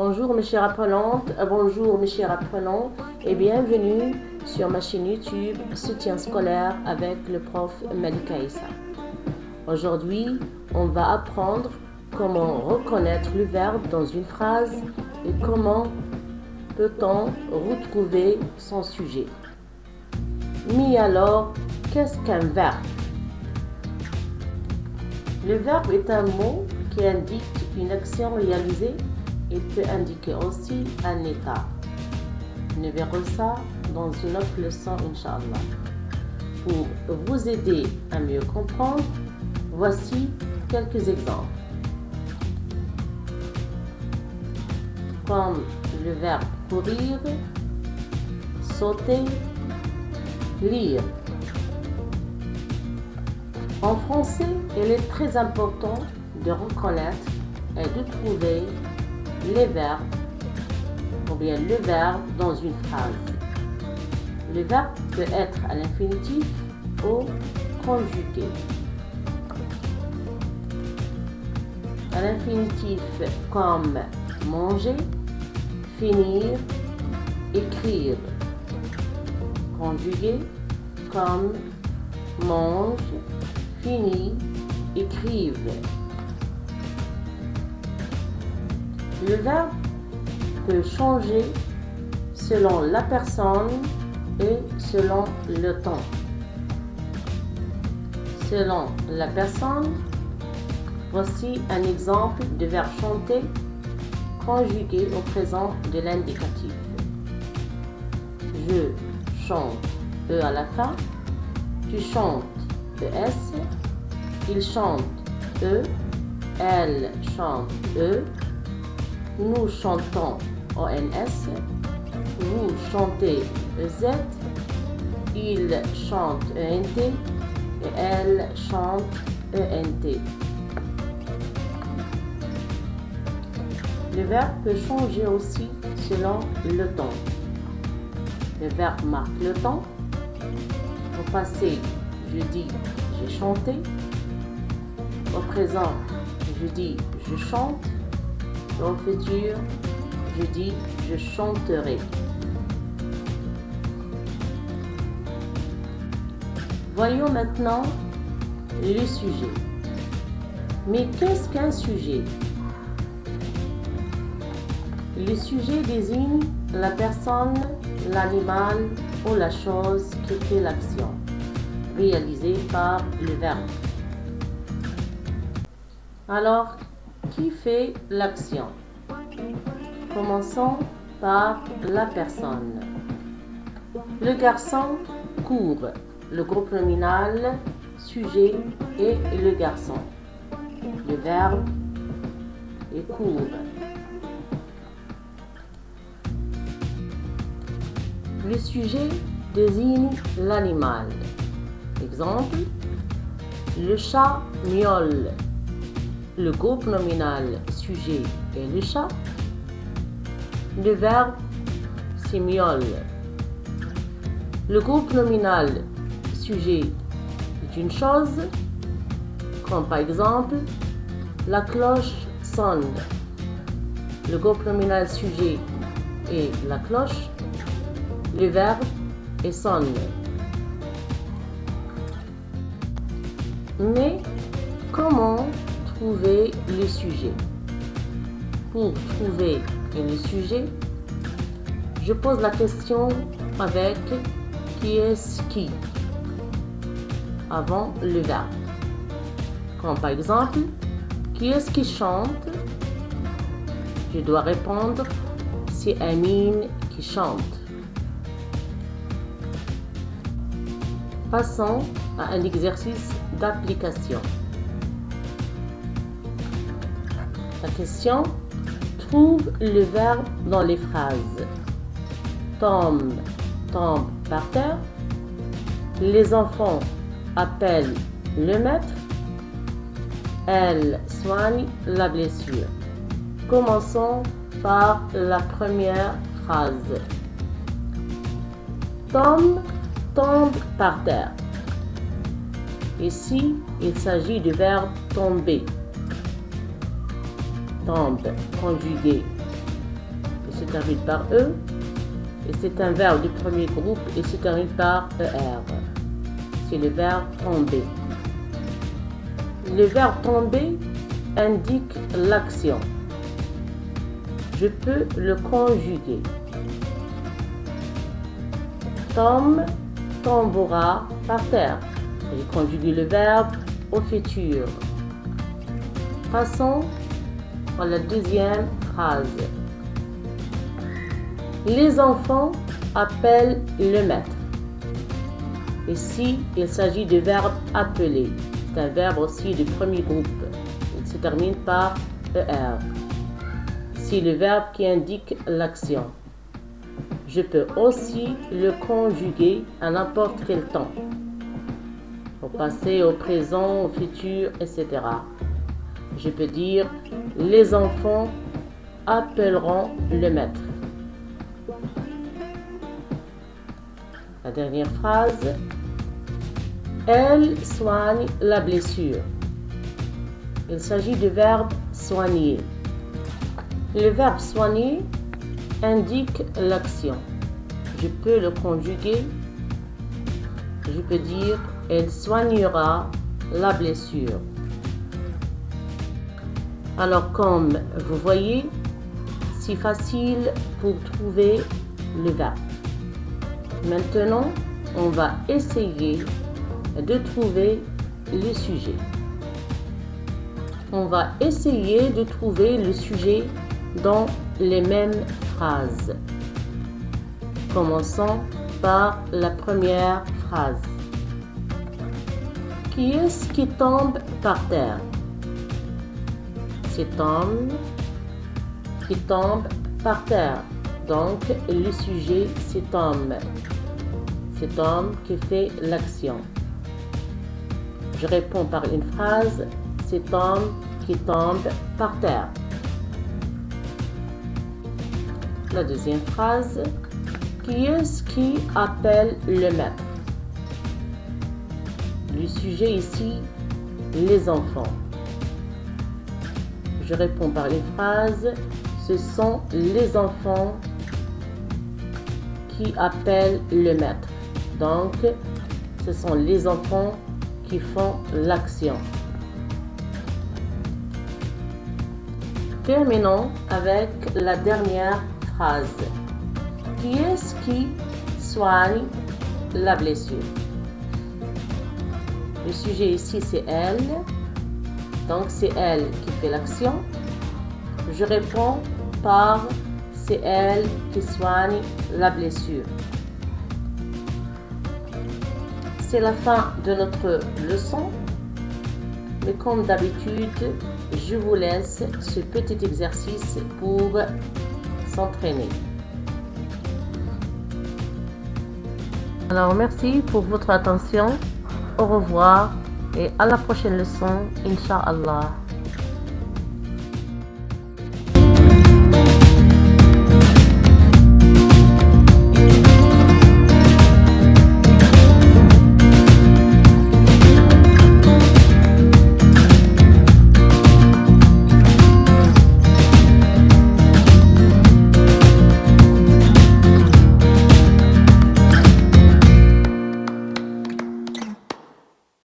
Bonjour mes chers apprenantes, bonjour mes chers apprenants et bienvenue sur ma chaîne YouTube Soutien scolaire avec le prof Malika Issa. Aujourd'hui, on va apprendre comment reconnaître le verbe dans une phrase et comment peut-on retrouver son sujet. Mais alors, qu'est-ce qu'un verbe? Le verbe est un mot qui indique une action réalisée. Il peut indiquer aussi un état. Nous verrons ça dans une autre leçon, Inch'Allah. Pour vous aider à mieux comprendre, voici quelques exemples. Comme le verbe courir, sauter, lire. En français, il est très important de reconnaître et de trouver les verbes ou bien le verbe dans une phrase. Le verbe peut être à l'infinitif ou conjugué. À l'infinitif comme manger, finir, écrire. Conjugué comme mange, finit, écrive. Le verbe peut changer selon la personne et selon le temps. Selon la personne, voici un exemple de verbe chanter conjugué au présent de l'indicatif. Je chante, E à la fin. Tu chantes, ES. Il chante, E. Elle chante, E. Nous chantons, ONS. Vous chantez, EZ. Il chante, ENT. Et elle chante, ENT. Le verbe peut changer aussi selon le temps. Le verbe marque le temps. Au passé, je dis j'ai chanté. Au présent, je dis je chante. Au futur, je dis je chanterai. Voyons maintenant le sujet. Mais qu'est-ce qu'un sujet? Le sujet désigne la personne, l'animal ou la chose qui fait l'action, réalisée par le verbe. Alors, qui fait l'action? Commençons par la personne. Le garçon court. Le groupe nominal, sujet et le garçon. Le verbe est court. Le sujet désigne l'animal. Exemple, le chat miaule. Le groupe nominal sujet est le chat. Le verbe c'est miaule. Le groupe nominal sujet est une chose, comme par exemple la cloche sonne. Le groupe nominal sujet est la cloche. Le verbe est sonne. Mais comment trouver le sujet? Pour trouver le sujet, je pose la question avec qui est-ce qui avant le verbe. Comme par exemple, qui est-ce qui chante? Je dois répondre c'est Amine qui chante. Passons à un exercice d'application. La question, trouve le verbe dans les phrases. Tombe, tombe par terre. Les enfants appellent le maître. Elle soigne la blessure. Commençons par la première phrase. Tombe, tombe par terre. Ici, il s'agit du verbe tomber. Tombe, conjugué se termine par E. Et c'est un verbe du premier groupe et se termine par ER. C'est le verbe tomber. Le verbe tomber indique l'action. Je peux le conjuguer. Tom tombera par terre. J'ai conjugué le verbe au futur. Passons à la deuxième phrase. Les enfants appellent le maître. Ici, il s'agit du verbe appeler. C'est un verbe aussi du premier groupe. Il se termine par ER. C'est le verbe qui indique l'action. Je peux aussi le conjuguer à n'importe quel temps. Au passé, au présent, au futur, etc. Je peux dire les enfants appelleront le maître. La dernière phrase. Elle soigne la blessure. Il s'agit du verbe soigner. Le verbe soigner indique l'action. Je peux le conjuguer. Je peux dire elle soignera la blessure. Alors comme vous voyez, c'est facile pour trouver le verbe. Maintenant, on va essayer de trouver le sujet. On va essayer de trouver le sujet dans les mêmes phrases. Commençons par la première phrase. Qui est-ce qui tombe par terre? C'est Tom qui tombe par terre. Donc, le sujet, c'est Tom. C'est Tom qui fait l'action. Je réponds par une phrase. C'est Tom qui tombe par terre. La deuxième phrase. Qui est-ce qui appelle le maître? Le sujet ici, les enfants. Je réponds par une phrase. Ce sont les enfants qui appellent le maître. Donc, ce sont les enfants qui font l'action. Terminons avec la dernière phrase. Qui est-ce qui soigne la blessure? Le sujet ici, c'est elle. Donc, c'est elle qui fait l'action. Je réponds par c'est elle qui soigne la blessure. C'est la fin de notre leçon. Mais comme d'habitude, je vous laisse ce petit exercice pour s'entraîner. Alors, merci pour votre attention. Au revoir et à la prochaine leçon, Inch'Allah.